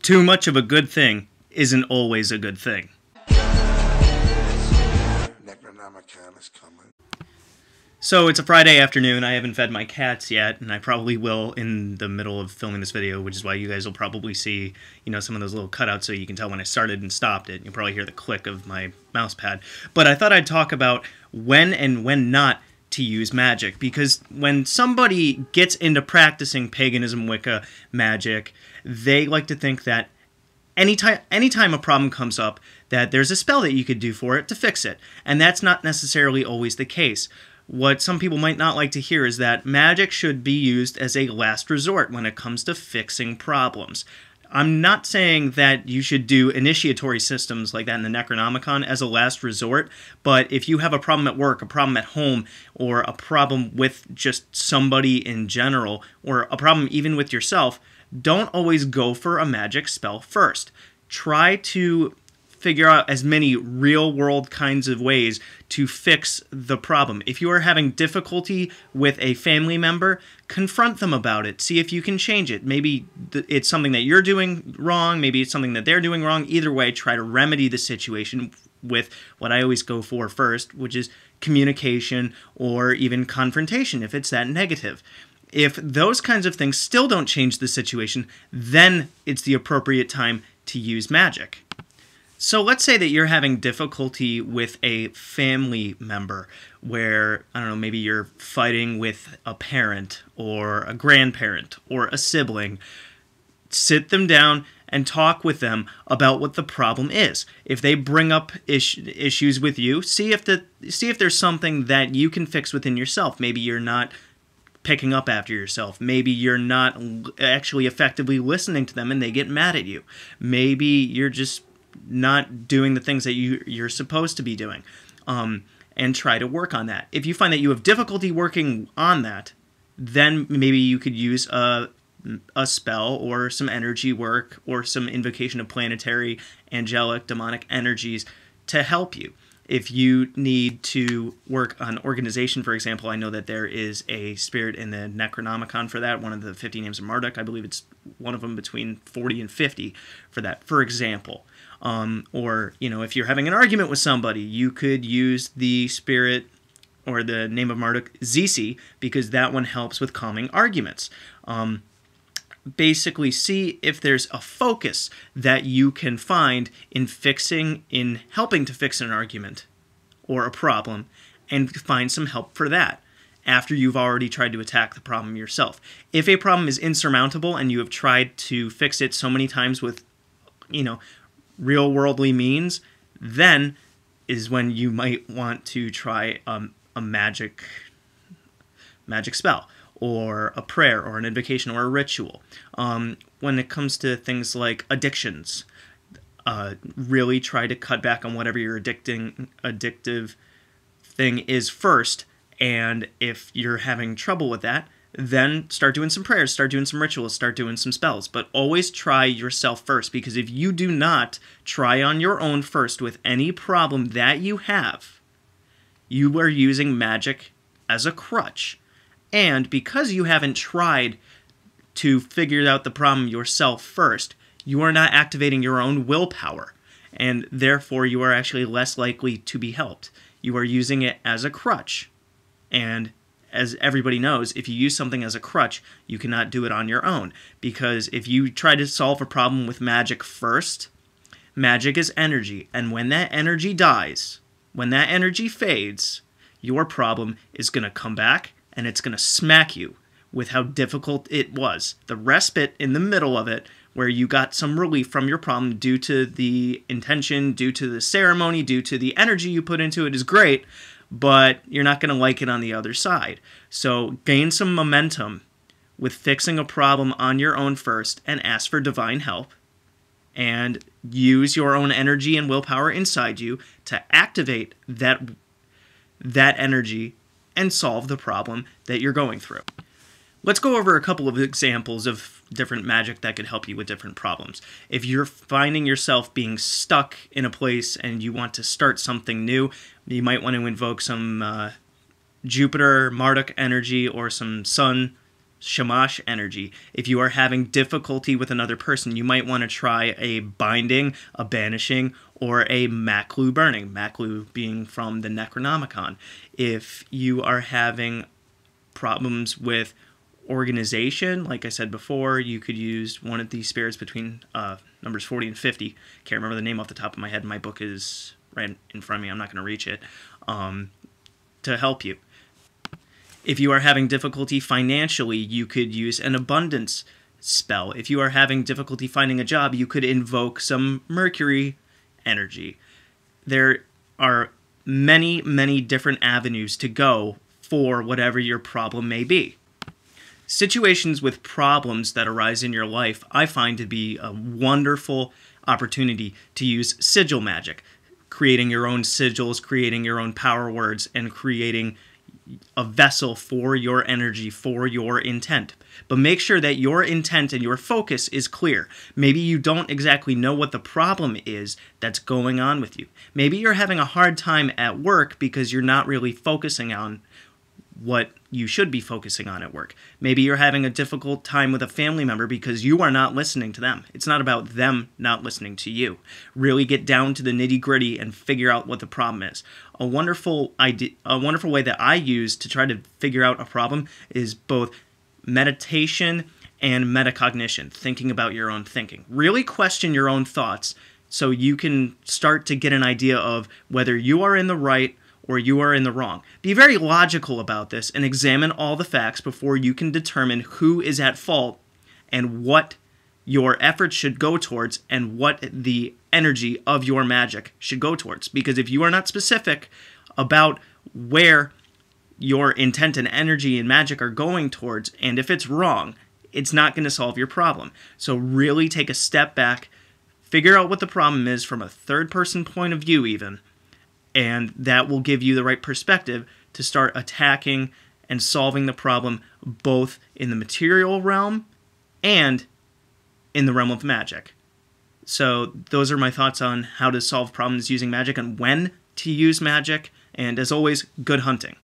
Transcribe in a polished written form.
Too much of a good thing isn't always a good thing. So it's a Friday afternoon. I haven't fed my cats yet, and I probably will in the middle of filming this video, which is why you guys will probably see, some of those little cutouts so you can tell when I started and stopped it. You'll probably hear the click of my mouse pad. But I thought I'd talk about when and when not to use magic, because when somebody gets into practicing paganism, Wicca, magic, they like to think that anytime a problem comes up, that there's a spell that you could do for it to fix it. And that's not necessarily always the case. What some people might not like to hear is that magic should be used as a last resort when it comes to fixing problems. I'm not saying that you should do initiatory systems like that in the Necronomicon as a last resort, but if you have a problem at work, a problem at home, or a problem with just somebody in general, or a problem even with yourself, don't always go for a magic spell first. Try to figure out as many real-world kinds of ways to fix the problem. If you are having difficulty with a family member, confront them about it. See if you can change it. Maybe it's something that you're doing wrong. Maybe it's something that they're doing wrong. Either way, try to remedy the situation with what I always go for first, which is communication or even confrontation if it's that negative. If those kinds of things still don't change the situation, then it's the appropriate time to use magic. So let's say that you're having difficulty with a family member where, I don't know, maybe you're fighting with a parent or a grandparent or a sibling. Sit them down and talk with them about what the problem is. If they bring up issues with you, see if there's something that you can fix within yourself. Maybe you're not picking up after yourself. Maybe you're not actually effectively listening to them and they get mad at you. Maybe you're just not doing the things that you're supposed to be doing, and try to work on that. If you find that you have difficulty working on that, then maybe you could use a spell or some energy work or some invocation of planetary, angelic, demonic energies to help you. If you need to work on organization, for example, I know that there is a spirit in the Necronomicon for that, one of the 50 names of Marduk. I believe it's one of them between 40 and 50 for that, for example. Or, if you're having an argument with somebody, you could use the spirit or the name of Marduk, Zisi, because that one helps with calming arguments. Basically, see if there's a focus that you can find in helping to fix an argument or a problem, and find some help for that after you've already tried to attack the problem yourself. If a problem is insurmountable and you have tried to fix it so many times with, real worldly means, then is when you might want to try a magic spell or a prayer or an invocation or a ritual. When it comes to things like addictions, really try to cut back on whatever your addictive thing is first, and if you're having trouble with that, then start doing some prayers, start doing some rituals, start doing some spells. But always try yourself first, because if you do not try on your own first with any problem that you have, you are using magic as a crutch. And because you haven't tried to figure out the problem yourself first, you are not activating your own willpower, and therefore you are actually less likely to be helped. You are using it as a crutch, and as everybody knows, if you use something as a crutch, you cannot do it on your own. Because if you try to solve a problem with magic first, magic is energy. And when that energy dies, when that energy fades, your problem is going to come back and it's going to smack you with how difficult it was. The respite in the middle of it, where you got some relief from your problem due to the intention, due to the ceremony, due to the energy you put into it, is great. But you're not going to like it on the other side. So gain some momentum with fixing a problem on your own first, and ask for divine help, and use your own energy and willpower inside you to activate that energy and solve the problem that you're going through. Let's go over a couple of examples of different magic that could help you with different problems. If you're finding yourself being stuck in a place and you want to start something new, you might want to invoke some Jupiter, Marduk energy, or some sun Shamash energy. If you are having difficulty with another person, you might want to try a binding, a banishing, or a Maklu burning. Maklu being from the Necronomicon. If you are having problems with organization, like I said before, you could use one of these spirits between numbers 40 and 50. Can't remember the name off the top of my head. My book is right in front of me. I'm not going to reach it. To help you. If you are having difficulty financially, you could use an abundance spell. If you are having difficulty finding a job, you could invoke some Mercury energy. There are many, many different avenues to go for whatever your problem may be. Situations with problems that arise in your life, I find to be a wonderful opportunity to use sigil magic. Creating your own sigils, creating your own power words, and creating a vessel for your energy, for your intent. But make sure that your intent and your focus is clear. Maybe you don't exactly know what the problem is that's going on with you. Maybe you're having a hard time at work because you're not really focusing on what you should be focusing on at work. Maybe you're having a difficult time with a family member because you are not listening to them. It's not about them not listening to you. Really get down to the nitty-gritty and figure out what the problem is. A wonderful way that I use to try to figure out a problem is both meditation and metacognition, thinking about your own thinking. Really question your own thoughts so you can start to get an idea of whether you are in the right or you are in the wrong. Be very logical about this and examine all the facts before you can determine who is at fault and what your efforts should go towards and what the energy of your magic should go towards. Because if you are not specific about where your intent and energy and magic are going towards, and if it's wrong, it's not going to solve your problem. So really take a step back, figure out what the problem is from a third-person point of view even, and that will give you the right perspective to start attacking and solving the problem both in the material realm and in the realm of magic. So those are my thoughts on how to solve problems using magic and when to use magic. And as always, good hunting.